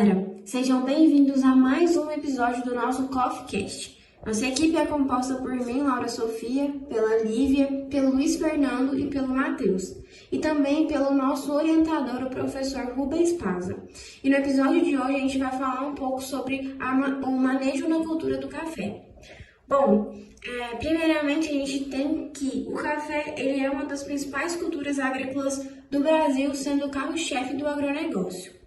galera, sejam bem-vindos a mais um episódio do nosso CoffeeCast. Nossa equipe é composta por mim, Laura Sofia, pela Lívia, pelo Luiz Fernando e pelo Matheus, e também pelo nosso orientador, o professor Rubens Paza. E no episódio de hoje a gente vai falar um pouco sobre o manejo na cultura do café. Bom, primeiramente a gente tem que o café ele é uma das principais culturas agrícolas do Brasil, sendo o carro-chefe do agronegócio.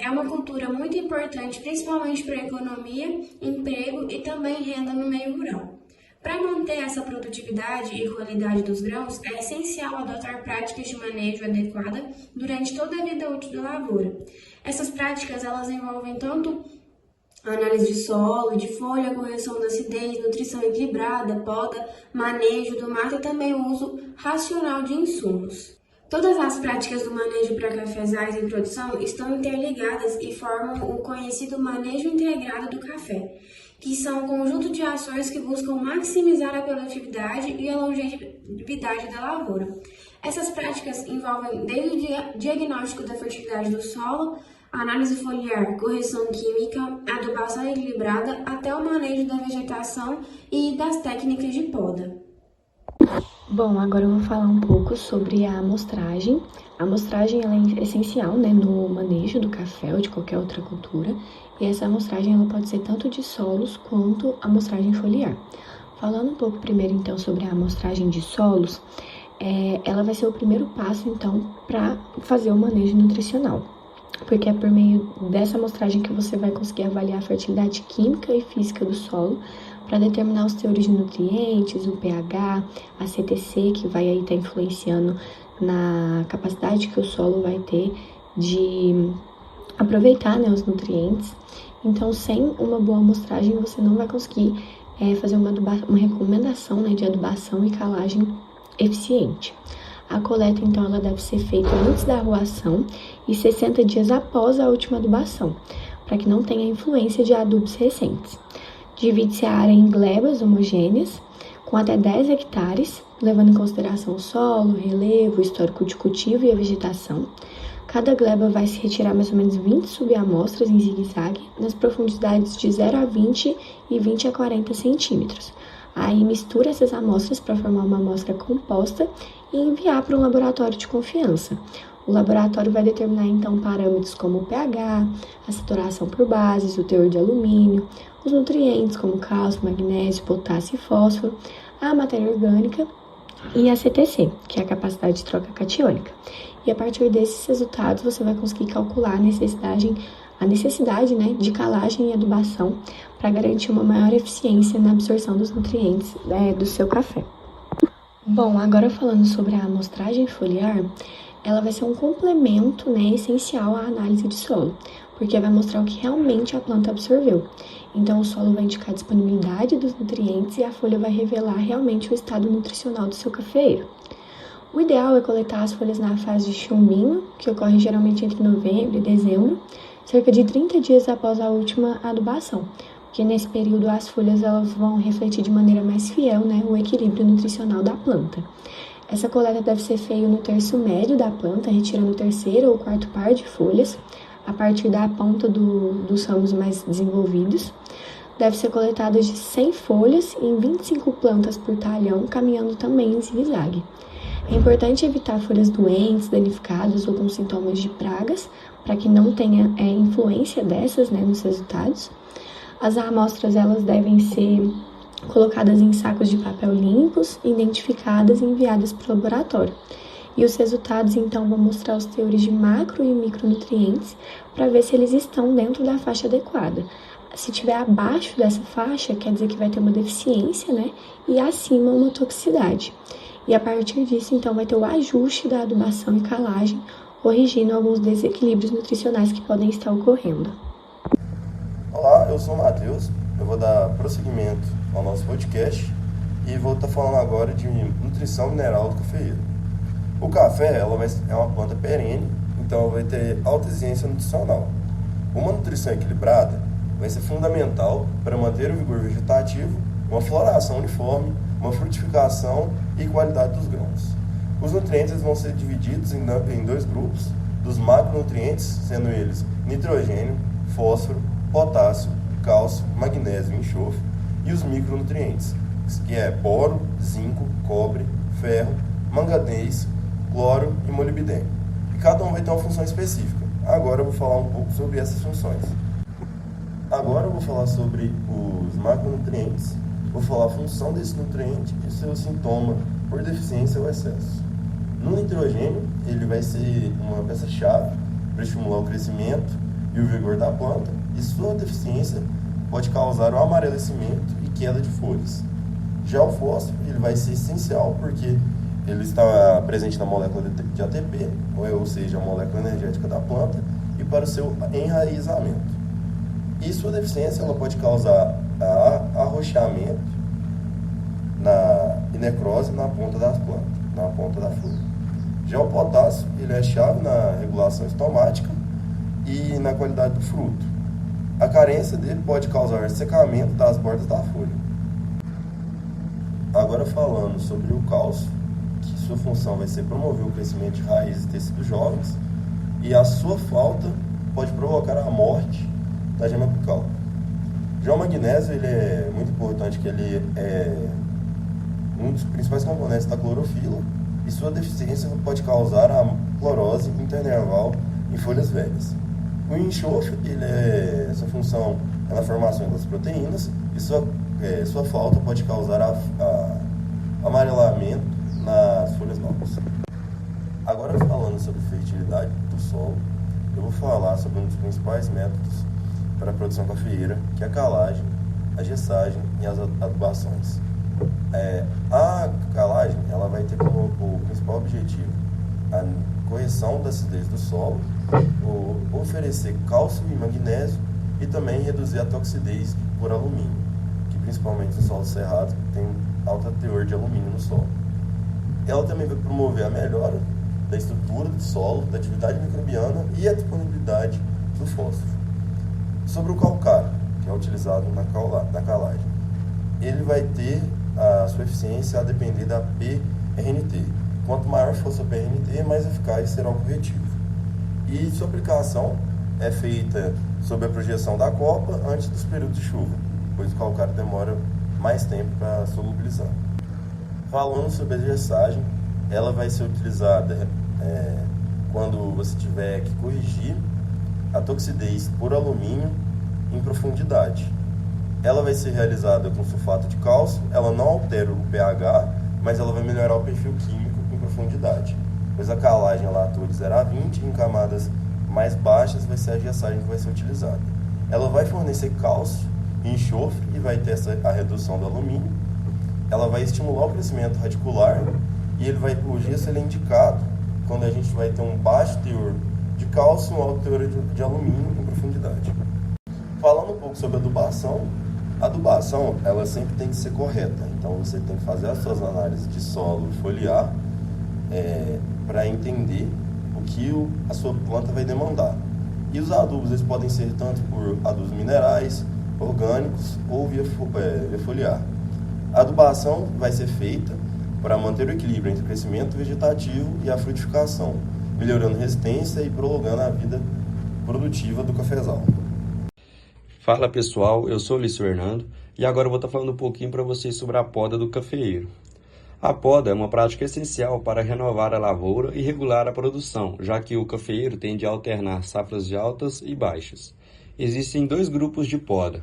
É uma cultura muito importante, principalmente para a economia, emprego e também renda no meio rural. Para manter essa produtividade e qualidade dos grãos, é essencial adotar práticas de manejo adequada durante toda a vida útil da lavoura. Essas práticas elas envolvem tanto análise de solo, de folha, correção da acidez, nutrição equilibrada, poda, manejo do mato e também o uso racional de insumos. Todas as práticas do manejo para cafezais em produção estão interligadas e formam o conhecido manejo integrado do café, que são um conjunto de ações que buscam maximizar a produtividade e a longevidade da lavoura. Essas práticas envolvem desde o diagnóstico da fertilidade do solo, análise foliar, correção química, adubação equilibrada, até o manejo da vegetação e das técnicas de poda. Bom, agora eu vou falar um pouco sobre a amostragem. A amostragem ela é essencial, no manejo do café ou de qualquer outra cultura. E essa amostragem ela pode ser tanto de solos quanto amostragem foliar. Falando um pouco primeiro, então, sobre a amostragem de solos, ela vai ser o primeiro passo, então, para fazer o manejo nutricional. Porque é por meio dessa amostragem que você vai conseguir avaliar a fertilidade química e física do solo para determinar os teores de nutrientes, o pH, a CTC, que vai aí estar influenciando na capacidade que o solo vai ter de aproveitar, os nutrientes. Então, sem uma boa amostragem, você não vai conseguir fazer uma recomendação, de adubação e calagem eficiente. A coleta, então, ela deve ser feita antes da arruação e 60 dias após a última adubação, para que não tenha influência de adubos recentes. Divide-se a área em glebas homogêneas, com até 10 hectares, levando em consideração o solo, o relevo, o histórico de cultivo e a vegetação. Cada gleba vai se retirar mais ou menos 20 subamostras em zigue-zague, nas profundidades de 0 a 20 e 20 a 40 centímetros. Aí mistura essas amostras para formar uma amostra composta e enviar para um laboratório de confiança. O laboratório vai determinar, então, parâmetros como o pH, a saturação por bases, o teor de alumínio, os nutrientes como cálcio, magnésio, potássio e fósforo, a matéria orgânica e a CTC, que é a capacidade de troca catiônica. E a partir desses resultados, você vai conseguir calcular a necessidade de calagem e adubação para garantir uma maior eficiência na absorção dos nutrientes do seu café. Bom, agora falando sobre a amostragem foliar, ela vai ser um complemento, essencial à análise de solo, porque vai mostrar o que realmente a planta absorveu. Então, o solo vai indicar a disponibilidade dos nutrientes e a folha vai revelar realmente o estado nutricional do seu cafeeiro. O ideal é coletar as folhas na fase de chumbinho, que ocorre geralmente entre novembro e dezembro, cerca de 30 dias após a última adubação, porque nesse período as folhas elas vão refletir de maneira mais fiel o equilíbrio nutricional da planta. Essa coleta deve ser feita no terço médio da planta, retirando o terceiro ou quarto par de folhas, a partir da ponta dos ramos mais desenvolvidos. Deve ser coletada de 100 folhas em 25 plantas por talhão, caminhando também em zigue-zague. É importante evitar folhas doentes, danificadas ou com sintomas de pragas, para que não tenha influência dessas nos resultados. As amostras elas devem ser colocadas em sacos de papel limpos, identificadas e enviadas para o laboratório. E os resultados, então, vão mostrar os teores de macro e micronutrientes para ver se eles estão dentro da faixa adequada. Se estiver abaixo dessa faixa, quer dizer que vai ter uma deficiência, e acima uma toxicidade. E a partir disso, então, vai ter o ajuste da adubação e calagem, corrigindo alguns desequilíbrios nutricionais que podem estar ocorrendo. Olá, eu sou o Matheus, eu vou dar prosseguimento ao nosso podcast e vou estar falando agora de nutrição mineral do cafeeiro. O café é uma planta perene, então vai ter alta exigência nutricional. Uma nutrição equilibrada vai ser fundamental para manter o vigor vegetativo, uma floração uniforme, uma frutificação e qualidade dos grãos. Os nutrientes vão ser divididos em dois grupos, dos macronutrientes, sendo eles nitrogênio, fósforo, potássio, cálcio, magnésio e enxofre, e os micronutrientes, que é boro, zinco, cobre, ferro, manganês, cloro e molibdênio. E cada um vai ter uma função específica. Agora eu vou falar um pouco sobre essas funções. Agora eu vou falar sobre os macronutrientes, vou falar a função desse nutriente e seu sintoma por deficiência ou excesso. No nitrogênio, ele vai ser uma peça-chave para estimular o crescimento e o vigor da planta, e sua deficiência pode causar o amarelecimento e queda de folhas. Já o fósforo, ele vai ser essencial porque ele está presente na molécula de ATP, ou seja, a molécula energética da planta, e para o seu enraizamento. E sua deficiência ela pode causar arroxeamento e necrose na ponta das plantas, na ponta da flor. Já o potássio, ele é chave na regulação estomática e na qualidade do fruto. A carência dele pode causar secamento das bordas da folha. Agora falando sobre o cálcio, que sua função vai ser promover o crescimento de raízes e tecidos jovens, e a sua falta pode provocar a morte da gema apical. Já o magnésio, ele é muito importante, que ele é um dos principais componentes da clorofila, e sua deficiência pode causar a clorose internerval em folhas velhas. O enxofre, essa função é na formação das proteínas, e sua falta pode causar amarelamento nas folhas novas. Agora, falando sobre fertilidade do solo, eu vou falar sobre um dos principais métodos para a produção cafeeira, que é a calagem, a gessagem e as adubações. A calagem ela vai ter como o principal objetivo a correção da acidez do solo, oferecer cálcio e magnésio e também reduzir a toxidez por alumínio, que principalmente no solo cerrado tem alto teor de alumínio no solo. Ela também vai promover a melhora da estrutura do solo, da atividade microbiana e a disponibilidade do fósforo. Sobre o calcário, que é utilizado na calagem, ele vai ter a sua eficiência a depender da PRNT. Quanto maior for sua PRNT, mais eficaz será o corretivo. E sua aplicação é feita sob a projeção da copa antes dos períodos de chuva, pois o calcário demora mais tempo para solubilizar. Falando sobre a gessagem, ela vai ser utilizada quando você tiver que corrigir a toxidez por alumínio em profundidade. Ela vai ser realizada com sulfato de cálcio, ela não altera o pH, mas ela vai melhorar o perfil químico em profundidade, pois a calagem ela atua de 0 a 20, em camadas mais baixas vai ser a gessagem que vai ser utilizada. Ela vai fornecer cálcio e enxofre e vai ter a redução do alumínio. Ela vai estimular o crescimento radicular e o gesso ele é indicado quando a gente vai ter um baixo teor de cálcio e um alto teor de alumínio em profundidade. Falando um pouco sobre a adubação ela sempre tem que ser correta, então você tem que fazer as suas análises de solo e foliar para entender o que a sua planta vai demandar. E os adubos eles podem ser tanto por adubos minerais, orgânicos ou via foliar. A adubação vai ser feita para manter o equilíbrio entre o crescimento vegetativo e a frutificação, melhorando a resistência e prolongando a vida produtiva do cafezal. Fala pessoal, eu sou o Luiz Fernando e agora eu vou estar falando um pouquinho para vocês sobre a poda do cafeeiro. A poda é uma prática essencial para renovar a lavoura e regular a produção, já que o cafeeiro tende a alternar safras de altas e baixas. Existem dois grupos de poda,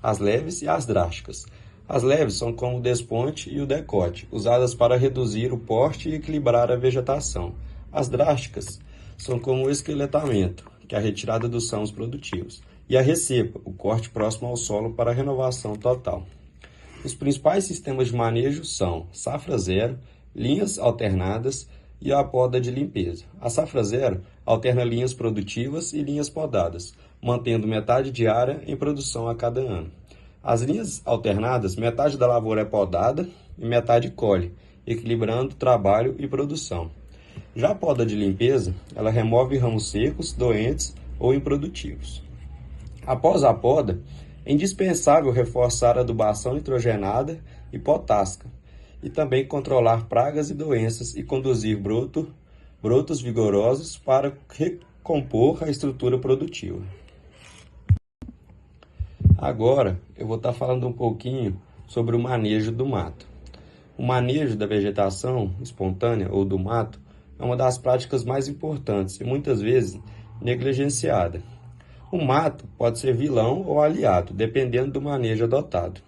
as leves e as drásticas. As leves são como o desponte e o decote, usadas para reduzir o porte e equilibrar a vegetação. As drásticas são como o esqueletamento, que é a retirada dos sãos produtivos, e a recepa, o corte próximo ao solo para a renovação total. Os principais sistemas de manejo são safra zero, linhas alternadas e a poda de limpeza. A safra zero alterna linhas produtivas e linhas podadas, mantendo metade de área em produção a cada ano. As linhas alternadas, metade da lavoura é podada e metade colhe, equilibrando trabalho e produção. Já a poda de limpeza, ela remove ramos secos, doentes ou improdutivos. Após a poda, é indispensável reforçar a adubação nitrogenada e potássica, e também controlar pragas e doenças e conduzir broto brotos vigorosos para recompor a estrutura produtiva. Agora eu vou estar falando um pouquinho sobre o manejo do mato. O manejo da vegetação espontânea ou do mato é uma das práticas mais importantes e muitas vezes negligenciada. O mato pode ser vilão ou aliado, dependendo do manejo adotado.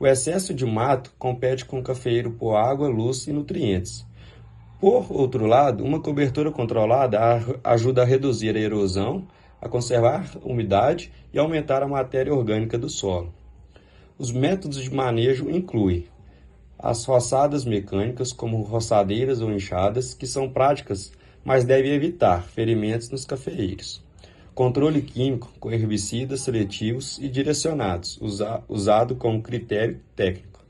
O excesso de mato compete com o cafeeiro por água, luz e nutrientes. Por outro lado, uma cobertura controlada ajuda a reduzir a erosão, a conservar a umidade e aumentar a matéria orgânica do solo. Os métodos de manejo incluem as roçadas mecânicas, como roçadeiras ou enxadas, que são práticas, mas devem evitar ferimentos nos cafeeiros. Controle químico com herbicidas seletivos e direcionados, usado como critério técnico.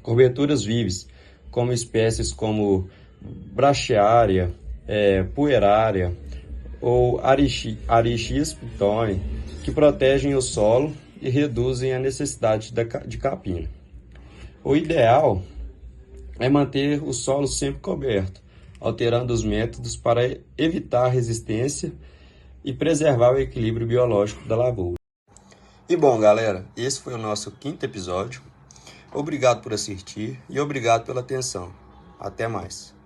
Coberturas vivas, como espécies como brachiária, puerária ou Arishes piton, que protegem o solo e reduzem a necessidade de capina. O ideal é manter o solo sempre coberto, alterando os métodos para evitar resistência e preservar o equilíbrio biológico da lavoura. E bom, galera, esse foi o nosso 5º episódio. Obrigado por assistir e obrigado pela atenção. Até mais.